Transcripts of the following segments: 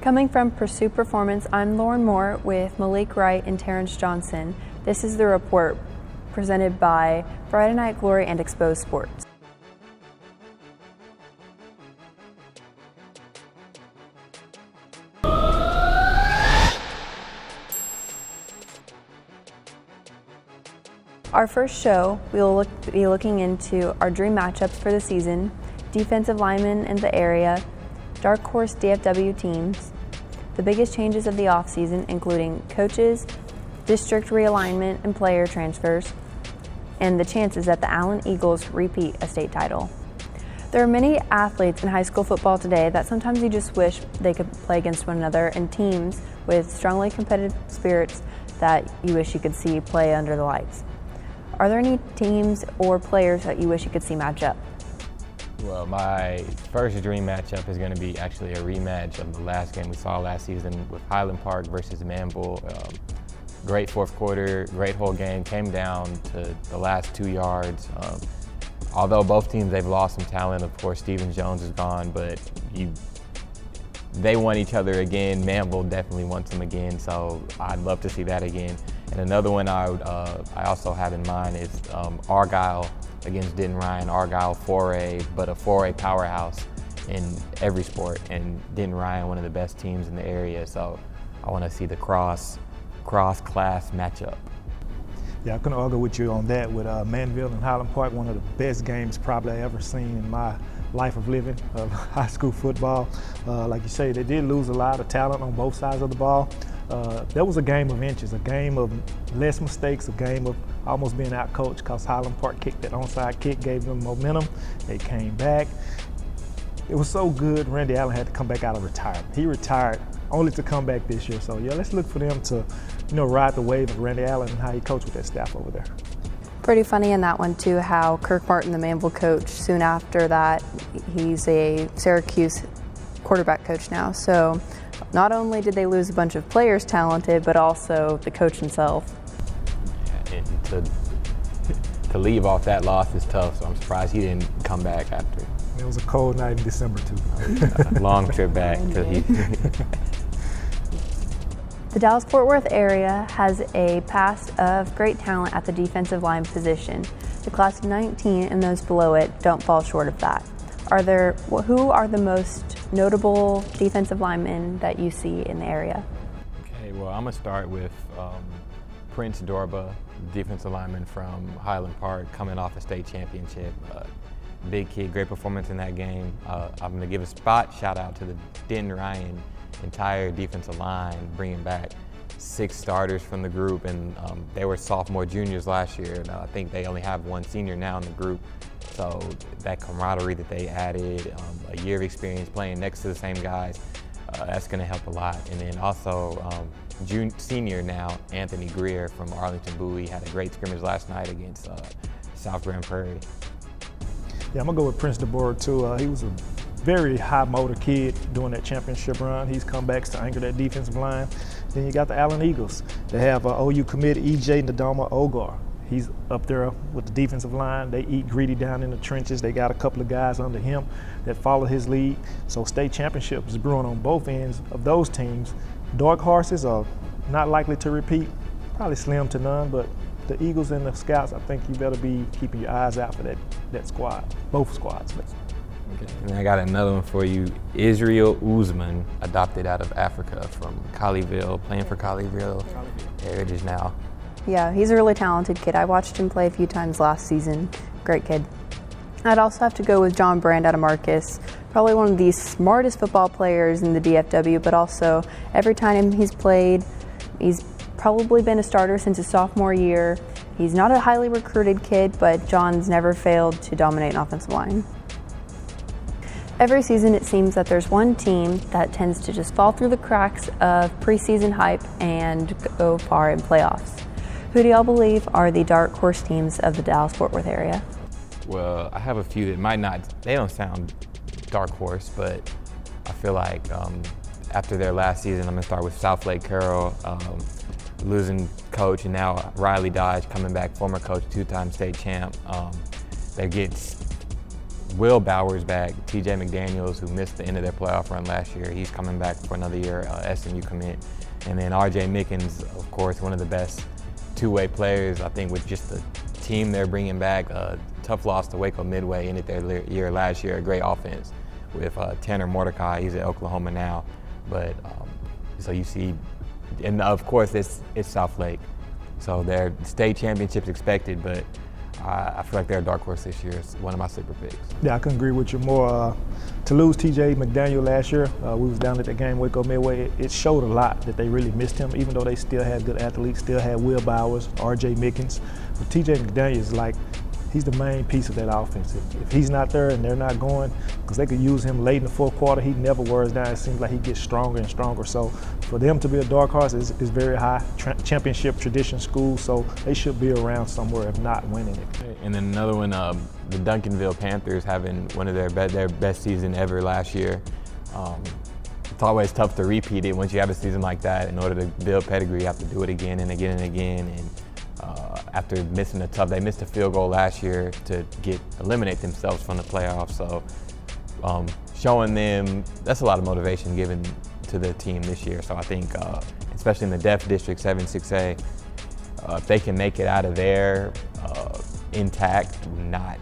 Coming from Pursue Performance, I'm Lauren Moore with Malik Wright and Terrence Johnson. This is the report presented by Friday Night Glory and Exposed Sports. Our first show, we will be looking into our dream matchups for the season, defensive linemen in the area, Darkhorse DFW teams, the biggest changes of the offseason, including coaches, district realignment, and player transfers, and the chances that the Allen Eagles repeat a state title. There are many athletes in high school football today that sometimes you just wish they could play against one another, and teams with strongly competitive spirits that you wish you could see play under the lights. Are there any teams or players that you wish you could see match up? Well, my first dream matchup is going to be actually a rematch of the last game we saw last season with Highland Park versus Manville. Great fourth quarter, great whole game, came down to the last 2 yards. Although both teams, they've lost some talent. Of course, Stephen Jones is gone, but they want each other again. Manville definitely wants them again, so I'd love to see that again. And another one I also have in mind is Argyle against Denton Ryan. Argyle 4A, but a 4A powerhouse in every sport, and Denton Ryan, one of the best teams in the area. So I want to see the cross-class matchup. Yeah, I'm going to argue with you on that with Manville and Highland Park, one of the best games probably I ever seen in my life of living of high school football. Like you say, they did lose a lot of talent on both sides of the ball. That was a game of inches, a game of less mistakes, a game of almost being out-coached because Highland Park kicked that onside kick, gave them momentum. They came back. It was so good, Randy Allen had to come back out of retirement. He retired only to come back this year. So yeah, let's look for them to, ride the wave of Randy Allen and how he coached with that staff over there. Pretty funny in that one too, how Kirk Martin, the Manville coach, soon after that, he's a Syracuse quarterback coach now. So not only did they lose a bunch of players talented, but also the coach himself. Yeah, and to leave off that loss is tough, so I'm surprised he didn't come back after. It was a cold night in December too. Long trip back. The Dallas-Fort Worth area has a past of great talent at the defensive line position. The class of 19 and those below it don't fall short of that. Who are the most notable defensive linemen that you see in the area? Okay, well, I'm going to start with Prince Dorba, defensive lineman from Highland Park, coming off a state championship. Big kid, great performance in that game. I'm going to give a spot shout out to the Denton Ryan entire defensive line, bringing back 6 starters from the group, and they were sophomore, juniors last year. And I think they only have 1 senior now in the group. So that camaraderie that they added, a year of experience playing next to the same guys, that's going to help a lot. And then also senior now, Anthony Greer from Arlington Bowie had a great scrimmage last night against South Grand Prairie. Yeah, I'm going to go with Prince DeBoer too. He was a very high motor kid during that championship run. He's come back to anchor that defensive line. Then you got the Allen Eagles. They have OU commit EJ Ndama Ogar. He's up there with the defensive line. They eat greedy down in the trenches. They got a couple of guys under him that follow his lead. So state championship is brewing on both ends of those teams. Dark Horses are not likely to repeat, probably slim to none, but the Eagles and the Scouts, I think you better be keeping your eyes out for that squad, both squads. Okay. And I got another one for you. Israel Uzman, adopted out of Africa from Colleyville, playing for Colleyville Heritage now. Yeah, he's a really talented kid. I watched him play a few times last season. Great kid. I'd also have to go with John Brand out of Marcus. Probably one of the smartest football players in the DFW, but also every time he's played, he's probably been a starter since his sophomore year. He's not a highly recruited kid, but John's never failed to dominate an offensive line. Every season it seems that there's one team that tends to just fall through the cracks of preseason hype and go far in playoffs. Who do y'all believe are the dark horse teams of the Dallas-Fort Worth area? Well, I have a few that they don't sound dark horse, but I feel like after their last season, I'm gonna start with South Lake Carroll, losing coach, and now Riley Dodge coming back, former coach, 2-time state champ. They get Will Bowers back, TJ McDaniels, who missed the end of their playoff run last year, he's coming back for another year, SMU commit. And then RJ Mickens, of course, one of the best two-way players, I think, with just the team they're bringing back. Tough loss to Waco Midway, ended their year last year, a great offense with Tanner Mordecai. He's at Oklahoma now. But so you see, and of course it's South Lake. So their state championships expected, but I feel like they're a dark horse this year. It's one of my sleeper picks. Yeah, I couldn't agree with you more. To lose TJ McDaniel last year, we was down at the game Waco Midway. It showed a lot that they really missed him, even though they still had good athletes, still had Will Bowers, RJ Mickens. But TJ McDaniel is like, he's the main piece of that offense. If he's not there and they're not going, because they could use him late in the fourth quarter, he never wears down. It seems like he gets stronger and stronger. So for them to be a dark horse is very high. Championship tradition school, so they should be around somewhere, if not winning it. And then another one, the Duncanville Panthers having one of their best season ever last year. It's always tough to repeat it once you have a season like that. In order to build pedigree, you have to do it again and again and again. And after they missed a field goal last year to eliminate themselves from the playoffs. So showing them, that's a lot of motivation given to the team this year. So I think, especially in the Def District 7-6A, if they can make it out of there intact, not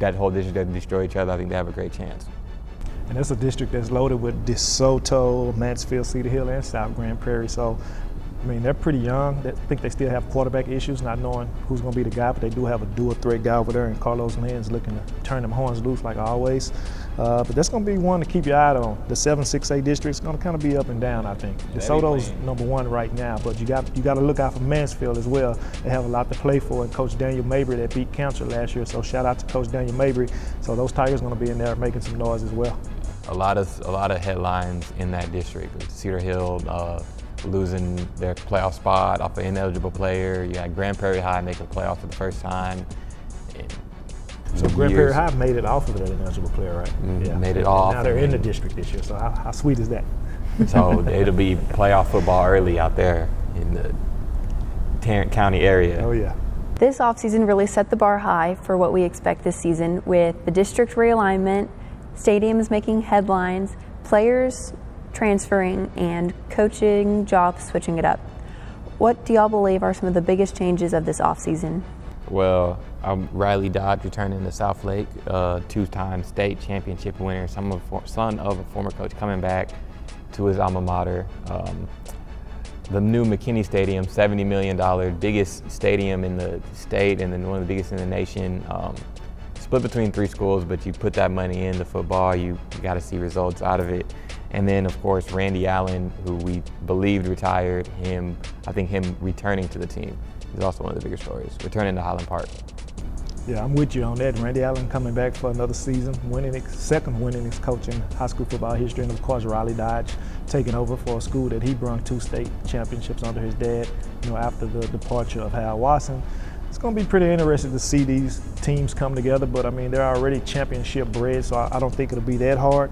that whole district doesn't destroy each other, I think they have a great chance. And that's a district that's loaded with DeSoto, Mansfield, Cedar Hill, and South Grand Prairie. So I mean, they're pretty young. I think they still have quarterback issues, not knowing who's going to be the guy, but they do have a dual threat guy over there, and Carlos Lynn's looking to turn them horns loose like always. But that's going to be one to keep your eye on. The 7-6A district is going to kind of be up and down, I think. Yeah, DeSoto's number one right now, but you got to look out for Mansfield as well. They have a lot to play for, and Coach Daniel Mabry that beat Cancer last year, so shout out to Coach Daniel Mabry. So those Tigers are going to be in there making some noise as well. A lot of headlines in that district. Cedar Hill losing their playoff spot off an ineligible player. You had Grand Prairie High making the playoffs for the first time. So Grand Prairie High made it off of that ineligible player, right? Yeah. Made it off. Now they're in the district this year, so how sweet is that? So it'll be playoff football early out there in the Tarrant County area. Oh yeah. This offseason really set the bar high for what we expect this season, with the district realignment, stadiums making headlines, players transferring, and coaching jobs switching it up. What do y'all believe are some of the biggest changes of this offseason? Well, Riley Dodge returning to South Lake, two-time state championship winner, son of a former coach coming back to his alma mater. The new McKinney Stadium, $70 million, biggest stadium in the state and then one of the biggest in the nation. Split between three schools, but you put that money into football, you got to see results out of it. And then, of course, Randy Allen, who we believed retired, I think him returning to the team is also one of the bigger stories, returning to Highland Park. Yeah, I'm with you on that. Randy Allen coming back for another season, second winningest coach in high school football history, and of course Riley Dodge taking over for a school that he brought 2 state championships under his dad, after the departure of Hal Watson. It's going to be pretty interesting to see these teams come together, but I mean, they're already championship bred, so I don't think it'll be that hard.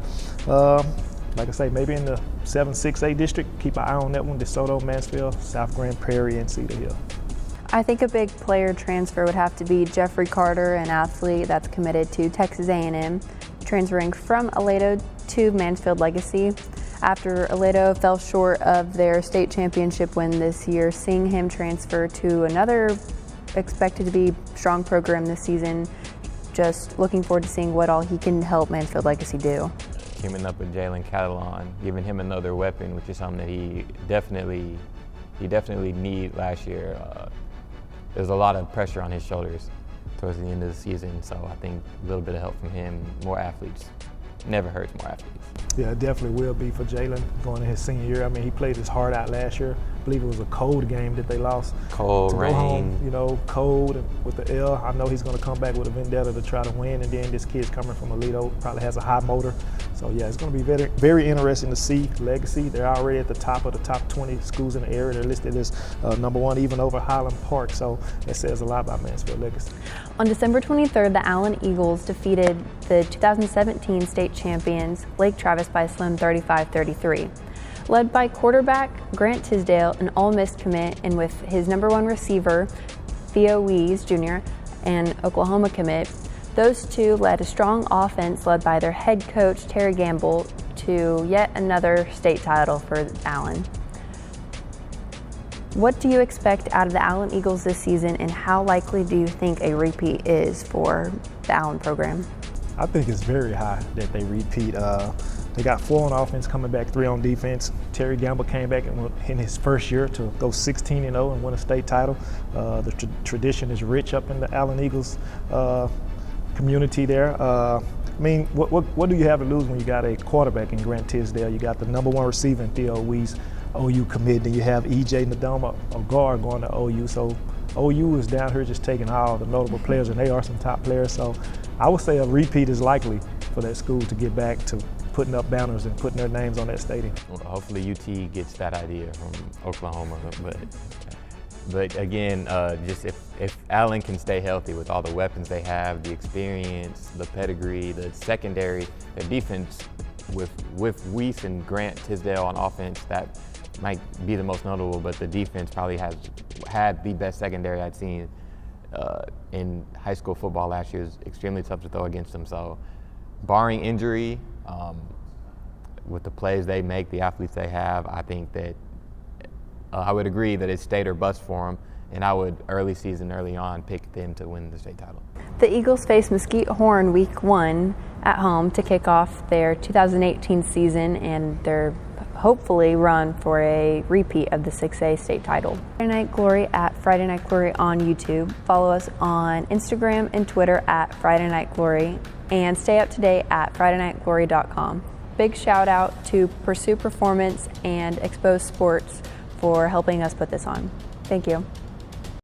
Like I say, maybe in the 7-6A district, keep an eye on that one, DeSoto, Mansfield, South Grand Prairie, and Cedar Hill. I think a big player transfer would have to be Jeffrey Carter, an athlete that's committed to Texas A&M, transferring from Aledo to Mansfield Legacy. After Aledo fell short of their state championship win this year, seeing him transfer to another expected to be strong program this season, just looking forward to seeing what all he can help Mansfield Legacy do. Teaming up with Jalen Catalan, giving him another weapon, which is something that he definitely needed last year. There's a lot of pressure on his shoulders towards the end of the season, so I think a little bit of help from him, more athletes, never hurts more athletes. Yeah, it definitely will be for Jalen going in his senior year. I mean, he played his heart out last year. I believe it was a cold game that they lost. Cold, rain. Go home, cold and with the L. I know he's going to come back with a vendetta to try to win, and then this kid's coming from Aledo, probably has a high motor. So yeah, it's going to be very, very interesting to see Legacy. They're already at the top of the top 20 schools in the area. They're listed as number 1, even over Highland Park. So that says a lot about Mansfield Legacy. On December 23rd, the Allen Eagles defeated the 2017 state champions Lake Travis by a slim 35-33. Led by quarterback Grant Tisdale, an Ole Miss commit, and with his number 1 receiver, Theo Wees Jr., and Oklahoma commit, Those two led a strong offense led by their head coach, Terry Gamble, to yet another state title for Allen. What do you expect out of the Allen Eagles this season, and how likely do you think a repeat is for the Allen program? I think it's very high that they repeat. They got 4 on offense, coming back 3 on defense. Terry Gamble came back in his first year to go 16-0 and win a state title. The tradition is rich up in the Allen Eagles community there. I mean, what do you have to lose when you got a quarterback in Grant Tisdale? You got the #1 receiver in Theo Weiss, OU commit. Then you have EJ Nadoma, a guard, going to OU. So OU is down here just taking all the notable players, and they are some top players. So I would say a repeat is likely for that school to get back to putting up banners and putting their names on that stadium. Well, hopefully UT gets that idea from Oklahoma, but again, just if Allen can stay healthy with all the weapons they have, the experience, the pedigree, the secondary, their defense with Weiss and Grant Tisdale on offense, that might be the most notable, but the defense probably has had the best secondary I'd seen in high school football last year. It was extremely tough to throw against them. So barring injury, with the plays they make, the athletes they have, I think that I would agree that it's state or bust for them, and I would early on pick them to win the state title. The Eagles face Mesquite Horn Week 1 at home to kick off their 2018 season and their hopefully run for a repeat of the 6A state title. Friday Night Glory at Friday Night Glory on YouTube. Follow us on Instagram and Twitter at Friday Night Glory, and stay up to date at FridayNightGlory.com. Big shout out to Pursue Performance and Expose Sports for helping us put this on. Thank you.